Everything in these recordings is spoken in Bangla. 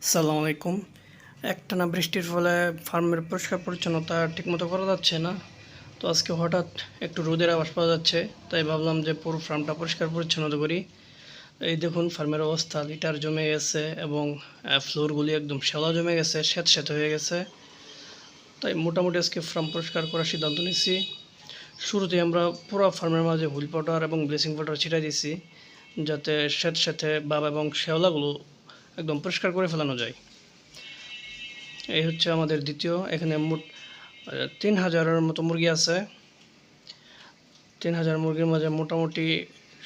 আসসালামু আলাইকুম। একটানা বৃষ্টির ফলে ফার্মের পরিষ্কার পরিচ্ছন্নতা ঠিকমতো করা যাচ্ছে না। তো আজকে হঠাৎ একটু রোদের আভাস পাওয়া যাচ্ছে, তাই ভাবলাম যে পুরো ফার্মটা পরিষ্কার পরিচ্ছন্নতা করি। এই দেখুন ফার্মের অবস্থা, লিটার জমে গেছে এবং ফ্লোরগুলি একদম শ্যাওলা জমে গেছে, স্যাঁতস্যাঁতে হয়ে গেছে। তাই মোটামুটি আজকে ফার্ম পরিষ্কার করার সিদ্ধান্ত নিচ্ছি। শুরুতে আমরা পুরো ফার্মের মাঝে হুইল পাউডার এবং ব্লিচিং পাউডার ছিটাই দিচ্ছি, যাতে স্যাঁতস্যাঁতে ভাব এবং শ্যাওলাগুলো একদম পরিষ্কার করে ফেলানো যায়। এই হচ্ছে আমাদের দ্বিতীয়। এখানে মোট ৩,০০০-এর মতো মুরগি আছে। ৩,০০০ মুরগির মাঝে মোটামুটি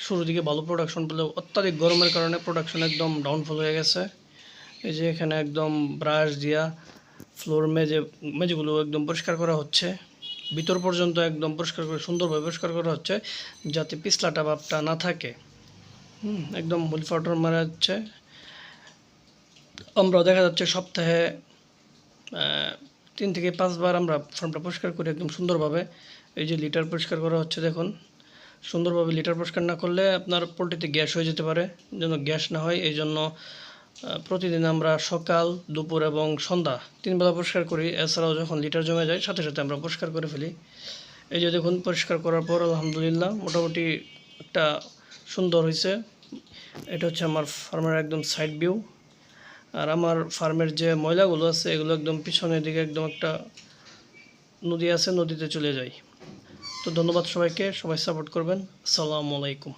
শুরুর দিকে ভালো প্রোডাকশন পেলেও অত্যাধিক গরমের কারণে প্রোডাকশন একদম ডাউনফল হয়ে গেছে। এই যে এখানে একদম ব্রাশ দিয়া ফ্লোর মেঝেগুলো একদম পরিষ্কার করা হচ্ছে, ভিতর পর্যন্ত একদম পরিষ্কার করে সুন্দরভাবে পরিষ্কার করা হচ্ছে, যাতে পিছলাটা ভাবটা না থাকে। একদম হুইল পাউডার মারা যাচ্ছে। আমরা দেখা যাচ্ছে সপ্তাহে ৩ থেকে ৫ বার আমরা ফার্মটা পরিষ্কার করি একদম সুন্দরভাবে। এই যে লিটার পরিষ্কার করা হচ্ছে দেখুন। সুন্দরভাবে লিটার পরিষ্কার না করলে আপনার পোলট্রিতে গ্যাস হয়ে যেতে পারে। যেন গ্যাস না হয় এই জন্য প্রতিদিন আমরা সকাল, দুপুর এবং সন্ধ্যা ৩ বেলা পরিষ্কার করি। এছাড়াও যখন লিটার জমে যায় সাথে সাথে আমরা পরিষ্কার করে ফেলি। এই যে দেখুন পরিষ্কার করার পর আলহামদুলিল্লাহ মোটামুটি একটা সুন্দর হয়েছে। এটা হচ্ছে আমার ফার্মের একদম সাইড ভিউ। আর আমার ফার্মের যে ময়লাগুলো আছে এগুলো একদম পিছনের দিকে একদম একটা নদী আছে, নদীতে চলে যায়। তো ধন্যবাদ সবাইকে, সবাই সাপোর্ট করবেন। আসসালামু আলাইকুম।